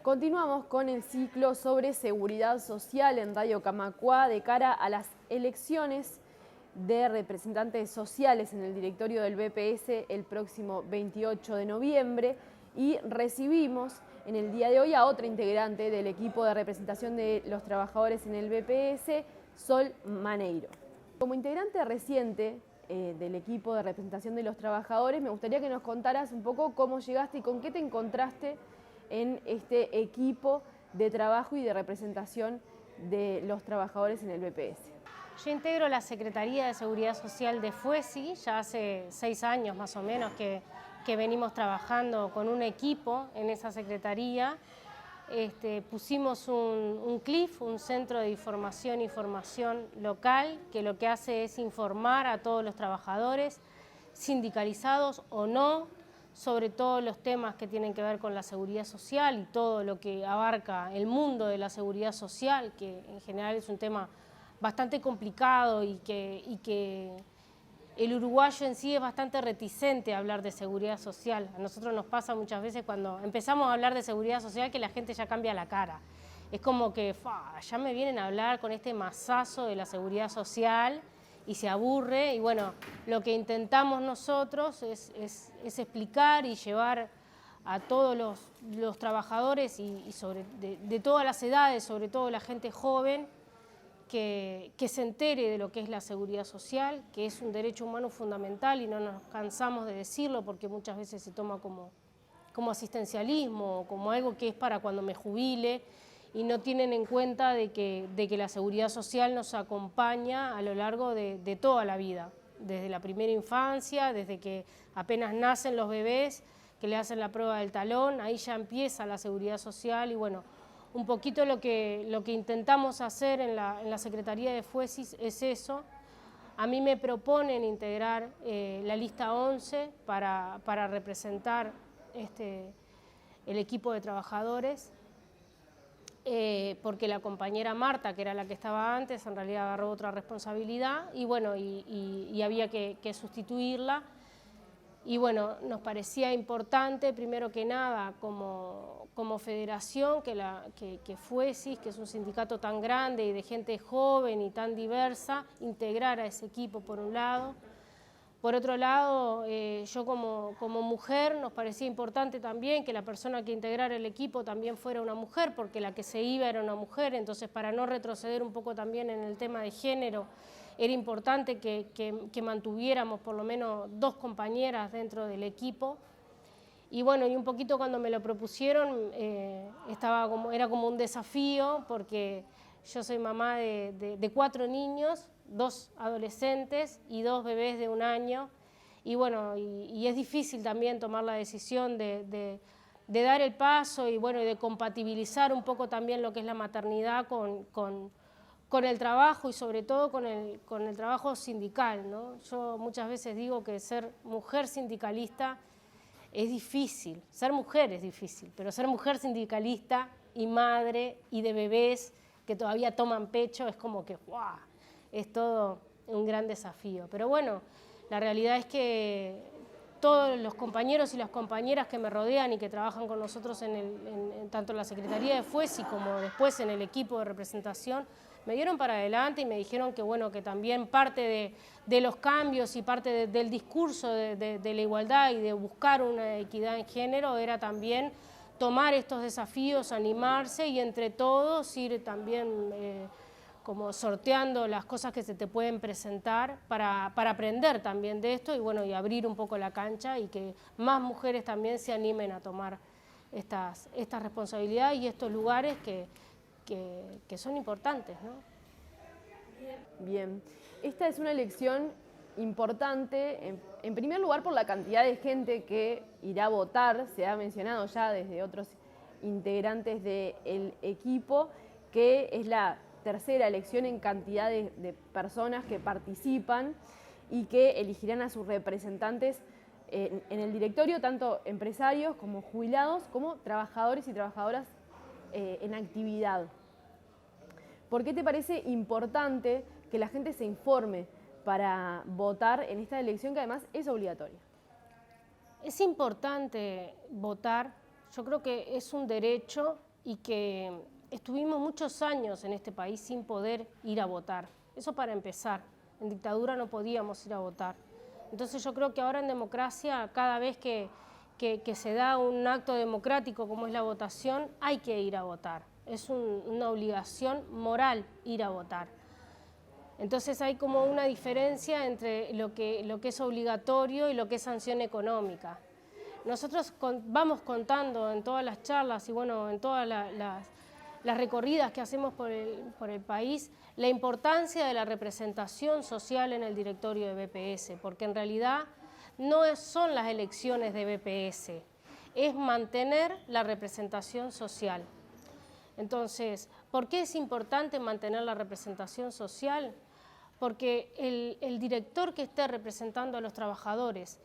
Continuamos con el ciclo sobre seguridad social en Radio Camacuá de cara a las elecciones de representantes sociales en el directorio del BPS el próximo 28 de noviembre y recibimos en el día de hoy a otra integrante del equipo de representación de los trabajadores en el BPS, Sol Maneiro. Como integrante reciente del equipo de representación de los trabajadores, me gustaría que nos contaras un poco cómo llegaste y con qué te encontraste en este equipo de trabajo y de representación de los trabajadores en el BPS. Yo integro la Secretaría de Seguridad Social de FUESI, ya hace 6 años más o menos que venimos trabajando con un equipo en esa secretaría. Pusimos un CLIF, un Centro de Información y Formación Local, que lo que hace es informar a todos los trabajadores, sindicalizados o no, sobre todos los temas que tienen que ver con la seguridad social y todo lo que abarca el mundo de la seguridad social, que en general es un tema bastante complicado y que el uruguayo en sí es bastante reticente a hablar de seguridad social. A nosotros nos pasa muchas veces cuando empezamos a hablar de seguridad social que la gente ya cambia la cara. Es como que ya me vienen a hablar con este mazazo de la seguridad social y se aburre, y bueno, lo que intentamos nosotros es explicar y llevar a todos los trabajadores de todas las edades, sobre todo la gente joven, que se entere de lo que es la seguridad social, que es un derecho humano fundamental y no nos cansamos de decirlo porque muchas veces se toma como asistencialismo, como algo que es para cuando me jubile, y no tienen en cuenta de que la seguridad social nos acompaña a lo largo de toda la vida, desde la primera infancia, desde que apenas nacen los bebés, que le hacen la prueba del talón, ahí ya empieza la seguridad social. Y bueno, un poquito lo que intentamos hacer en la Secretaría de FUESI es eso. A mí me proponen integrar la lista 11 para representar el equipo de trabajadores, porque la compañera Marta, que era la que estaba antes, en realidad agarró otra responsabilidad y bueno, y había que sustituirla. Y bueno, nos parecía importante, primero que nada, como federación, que FUESI, que es un sindicato tan grande y de gente joven y tan diversa, integrar a ese equipo por un lado. Por otro lado, yo como mujer nos parecía importante también que la persona que integrara el equipo también fuera una mujer, porque la que se iba era una mujer, entonces para no retroceder un poco también en el tema de género, era importante que mantuviéramos por lo menos 2 compañeras dentro del equipo. Y bueno, y un poquito cuando me lo propusieron, era como un desafío, porque yo soy mamá de 4 niños, 2 adolescentes y 2 bebés de 1 año, y bueno, y es difícil también tomar la decisión de dar el paso y bueno, y de compatibilizar un poco también lo que es la maternidad con el trabajo y sobre todo con el trabajo sindical, ¿no? Yo muchas veces digo que ser mujer sindicalista es difícil, ser mujer es difícil, pero ser mujer sindicalista y madre y de bebés que todavía toman pecho es como que ¡guau! Es todo un gran desafío. Pero bueno, la realidad es que todos los compañeros y las compañeras que me rodean y que trabajan con nosotros tanto en la Secretaría de FUESI como después en el equipo de representación, me dieron para adelante y me dijeron que bueno, que también parte de los cambios y parte del discurso de la igualdad y de buscar una equidad en género era también tomar estos desafíos, animarse y entre todos ir también como sorteando las cosas que se te pueden presentar para aprender también de esto y bueno, y abrir un poco la cancha y que más mujeres también se animen a tomar estas responsabilidades y estos lugares que son importantes, ¿no? Bien, esta es una elección importante, en primer lugar por la cantidad de gente que irá a votar, se ha mencionado ya desde otros integrantes del equipo, que es la tercera elección en cantidad de personas que participan y que elegirán a sus representantes en el directorio, tanto empresarios como jubilados, como trabajadores y trabajadoras en actividad. ¿Por qué te parece importante que la gente se informe para votar en esta elección que además es obligatoria? Es importante votar, yo creo que es un derecho y que estuvimos muchos años en este país sin poder ir a votar. Eso para empezar. En dictadura no podíamos ir a votar. Entonces yo creo que ahora en democracia, cada vez que se da un acto democrático como es la votación, hay que ir a votar. Es una obligación moral ir a votar. Entonces hay como una diferencia entre lo que es obligatorio y lo que es sanción económica. Nosotros vamos contando en todas las charlas y bueno, en todas las recorridas que hacemos por el país, la importancia de la representación social en el directorio de BPS, porque en realidad no son las elecciones de BPS, es mantener la representación social. Entonces, ¿por qué es importante mantener la representación social? Porque el director que esté representando a los trabajadores,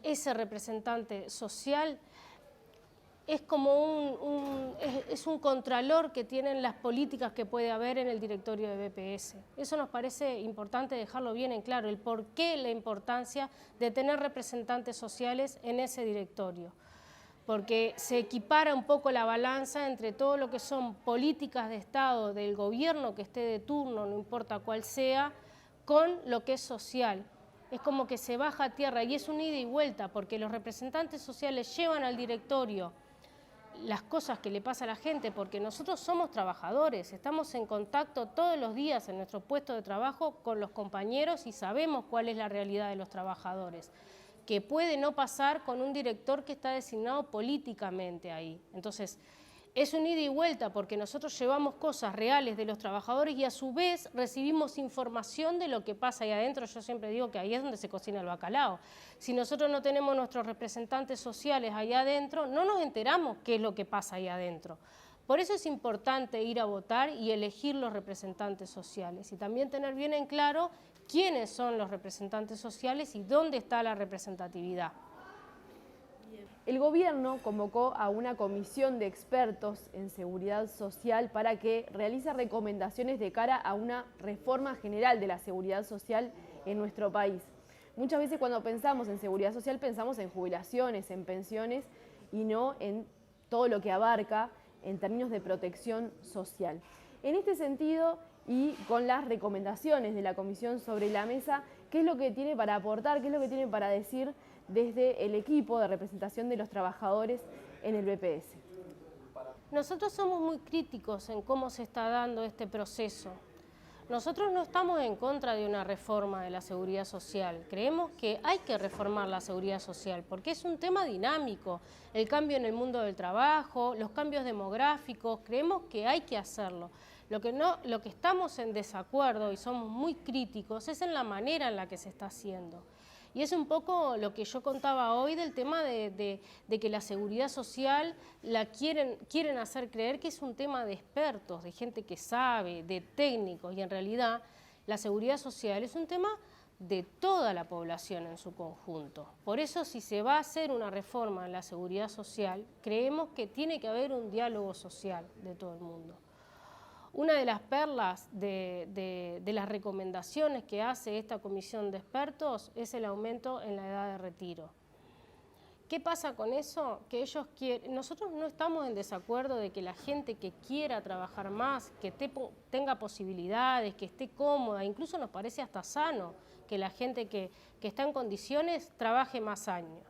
ese representante social, es como un contralor que tienen las políticas que puede haber en el directorio de BPS. Eso nos parece importante dejarlo bien en claro, el por qué la importancia de tener representantes sociales en ese directorio. Porque se equipara un poco la balanza entre todo lo que son políticas de Estado del gobierno que esté de turno, no importa cuál sea, con lo que es social. Es como que se baja a tierra y es un ida y vuelta, porque los representantes sociales llevan al directorio las cosas que le pasa a la gente, porque nosotros somos trabajadores, estamos en contacto todos los días en nuestro puesto de trabajo con los compañeros y sabemos cuál es la realidad de los trabajadores, que puede no pasar con un director que está designado políticamente ahí. Entonces, es un ida y vuelta porque nosotros llevamos cosas reales de los trabajadores y a su vez recibimos información de lo que pasa ahí adentro. Yo siempre digo que ahí es donde se cocina el bacalao. Si nosotros no tenemos nuestros representantes sociales ahí adentro, no nos enteramos qué es lo que pasa ahí adentro. Por eso es importante ir a votar y elegir los representantes sociales y también tener bien en claro quiénes son los representantes sociales y dónde está la representatividad. El gobierno convocó a una comisión de expertos en seguridad social para que realice recomendaciones de cara a una reforma general de la seguridad social en nuestro país. Muchas veces cuando pensamos en seguridad social pensamos en jubilaciones, en pensiones y no en todo lo que abarca en términos de protección social. En este sentido y con las recomendaciones de la comisión sobre la mesa, ¿qué es lo que tiene para aportar, qué es lo que tiene para decir desde el equipo de representación de los trabajadores en el BPS? Nosotros somos muy críticos en cómo se está dando este proceso. Nosotros no estamos en contra de una reforma de la seguridad social. Creemos que hay que reformar la seguridad social porque es un tema dinámico. El cambio en el mundo del trabajo, los cambios demográficos, creemos que hay que hacerlo. Lo que estamos en desacuerdo y somos muy críticos es en la manera en la que se está haciendo. Y es un poco lo que yo contaba hoy del tema de que la seguridad social la quieren hacer creer que es un tema de expertos, de gente que sabe, de técnicos, y en realidad la seguridad social es un tema de toda la población en su conjunto. Por eso, si se va a hacer una reforma en la seguridad social, creemos que tiene que haber un diálogo social de todo el mundo. Una de las perlas de las recomendaciones que hace esta comisión de expertos es el aumento en la edad de retiro. ¿Qué pasa con eso? Que ellos quieren, nosotros no estamos en desacuerdo de que la gente que quiera trabajar más, que tenga posibilidades, que esté cómoda, incluso nos parece hasta sano que la gente que está en condiciones trabaje más años.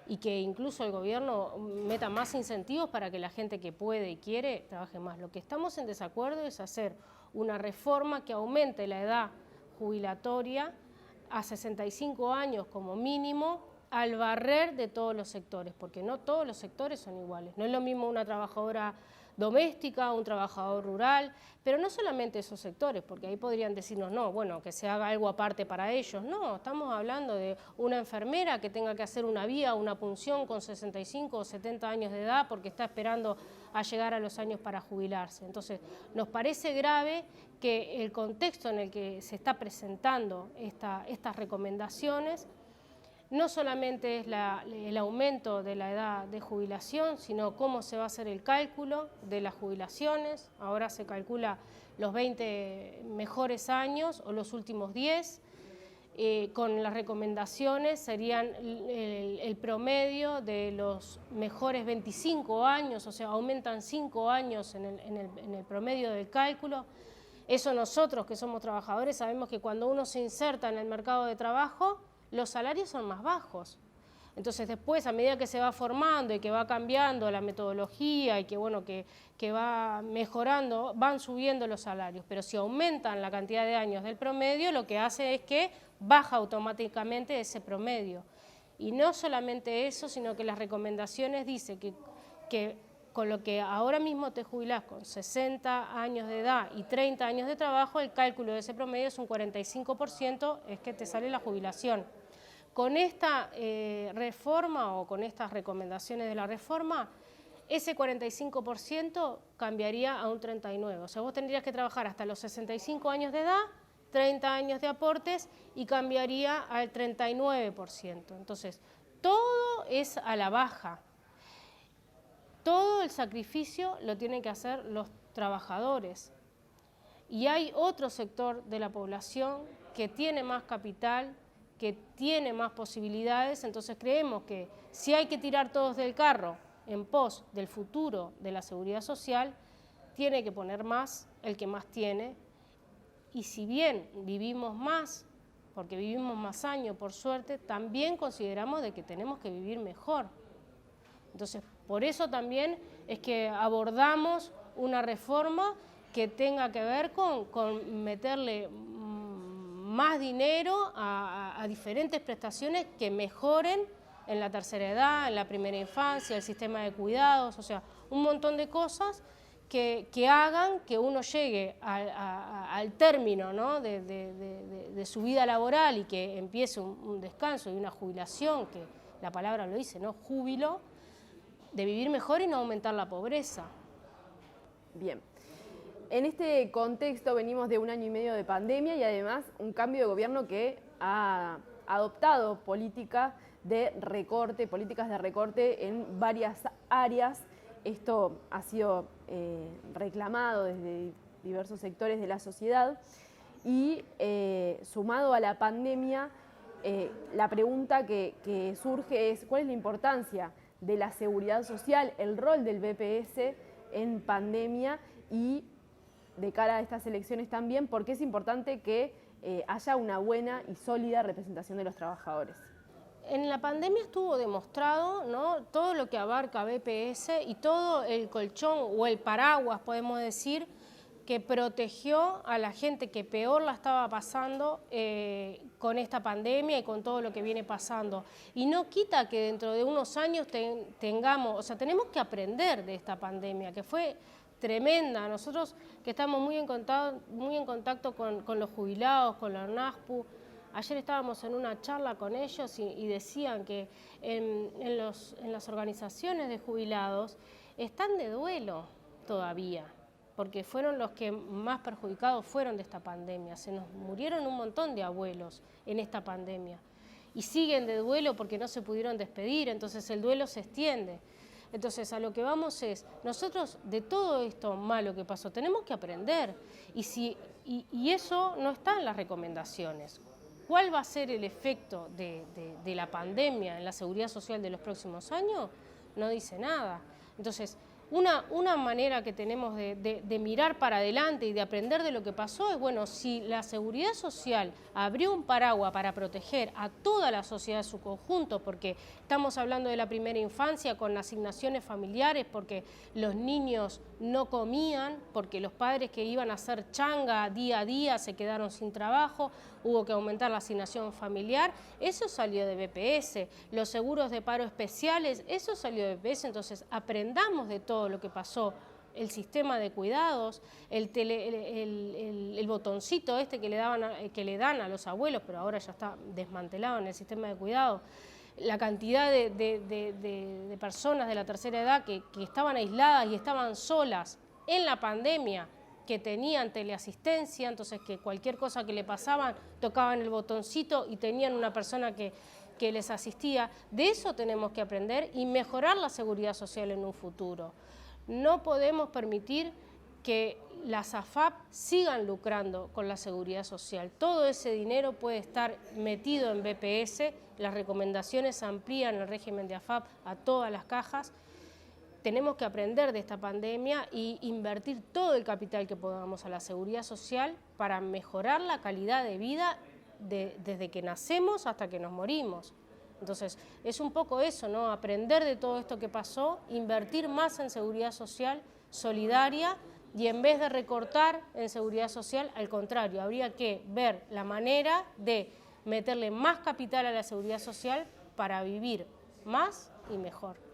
Y que incluso el gobierno meta más incentivos para que la gente que puede y quiere trabaje más. Lo que estamos en desacuerdo es hacer una reforma que aumente la edad jubilatoria a 65 años como mínimo, al barrer de todos los sectores, porque no todos los sectores son iguales. No es lo mismo una trabajadora doméstica, un trabajador rural, pero no solamente esos sectores, porque ahí podrían decirnos, no, bueno, que se haga algo aparte para ellos. No, estamos hablando de una enfermera que tenga que hacer una vía, una punción con 65 o 70 años de edad porque está esperando a llegar a los años para jubilarse. Entonces, nos parece grave que el contexto en el que se está presentando estas recomendaciones no solamente es el aumento de la edad de jubilación, sino cómo se va a hacer el cálculo de las jubilaciones. Ahora se calcula los 20 mejores años o los últimos 10. con las recomendaciones serían el promedio de los mejores 25 años, o sea, aumentan 5 años en el promedio del cálculo. Eso nosotros que somos trabajadores sabemos que cuando uno se inserta en el mercado de trabajo, los salarios son más bajos. Entonces después, a medida que se va formando y que va cambiando la metodología y que, bueno, que va mejorando, van subiendo los salarios. Pero si aumentan la cantidad de años del promedio, lo que hace es que baja automáticamente ese promedio. Y no solamente eso, sino que las recomendaciones dicen que con lo que ahora mismo te jubilás con 60 años de edad y 30 años de trabajo, el cálculo de ese promedio es un 45%, es que te sale la jubilación. Con esta reforma o con estas recomendaciones de la reforma, ese 45% cambiaría a un 39%. O sea, vos tendrías que trabajar hasta los 65 años de edad, 30 años de aportes y cambiaría al 39%. Entonces, todo es a la baja. Todo el sacrificio lo tienen que hacer los trabajadores. Y hay otro sector de la población que tiene más capital, que tiene más posibilidades, entonces creemos que si hay que tirar todos del carro en pos del futuro de la seguridad social, tiene que poner más el que más tiene, y si bien vivimos más, porque vivimos más años por suerte, también consideramos de que tenemos que vivir mejor. Entonces, por eso también es que abordamos una reforma que tenga que ver con meterle más dinero a diferentes prestaciones que mejoren en la tercera edad, en la primera infancia, el sistema de cuidados, o sea, un montón de cosas que hagan que uno llegue al término, ¿no?, de su vida laboral y que empiece un descanso y una jubilación, que la palabra lo dice, ¿no?, júbilo, de vivir mejor y no aumentar la pobreza. Bien. En este contexto venimos de 1 año y medio de pandemia y además un cambio de gobierno que ha adoptado políticas de recorte en varias áreas. Esto ha sido reclamado desde diversos sectores de la sociedad y sumado a la pandemia, la pregunta que surge es ¿cuál es la importancia de la seguridad social, el rol del BPS en pandemia y de cara a estas elecciones también, porque es importante que haya una buena y sólida representación de los trabajadores? En la pandemia estuvo demostrado, ¿no?, todo lo que abarca BPS y todo el colchón o el paraguas, podemos decir, que protegió a la gente que peor la estaba pasando con esta pandemia y con todo lo que viene pasando. Y no quita que dentro de unos años tenemos que aprender de esta pandemia, que fue tremenda. Nosotros que estamos muy en contacto con los jubilados, con la NASPU, ayer estábamos en una charla con ellos y decían que en las organizaciones de jubilados están de duelo todavía, porque fueron los que más perjudicados fueron de esta pandemia. Se nos murieron un montón de abuelos en esta pandemia y siguen de duelo porque no se pudieron despedir, entonces el duelo se extiende. Entonces, a lo que vamos es, nosotros de todo esto malo que pasó tenemos que aprender y eso no está en las recomendaciones. ¿Cuál va a ser el efecto de la pandemia en la seguridad social de los próximos años? No dice nada. Entonces, una manera que tenemos de mirar para adelante y de aprender de lo que pasó es, bueno, si la seguridad social abrió un paraguas para proteger a toda la sociedad en su conjunto, porque estamos hablando de la primera infancia con asignaciones familiares, porque los niños no comían, porque los padres que iban a hacer changa día a día se quedaron sin trabajo, hubo que aumentar la asignación familiar, eso salió de BPS, los seguros de paro especiales, eso salió de BPS, entonces aprendamos de todo lo que pasó, el sistema de cuidados, el botoncito este que le dan a los abuelos, pero ahora ya está desmantelado en el sistema de cuidados, la cantidad de personas de la tercera edad que estaban aisladas y estaban solas en la pandemia, que tenían teleasistencia, entonces que cualquier cosa que le pasaban tocaban el botoncito y tenían una persona que les asistía. De eso tenemos que aprender y mejorar la seguridad social en un futuro. No podemos permitir que las AFAP sigan lucrando con la seguridad social. Todo ese dinero puede estar metido en BPS, las recomendaciones amplían el régimen de AFAP a todas las cajas. Tenemos que aprender de esta pandemia e invertir todo el capital que podamos a la seguridad social para mejorar la calidad de vida desde que nacemos hasta que nos morimos. Entonces, es un poco eso, ¿no? Aprender de todo esto que pasó, invertir más en seguridad social solidaria y en vez de recortar en seguridad social, al contrario, habría que ver la manera de meterle más capital a la seguridad social para vivir más y mejor.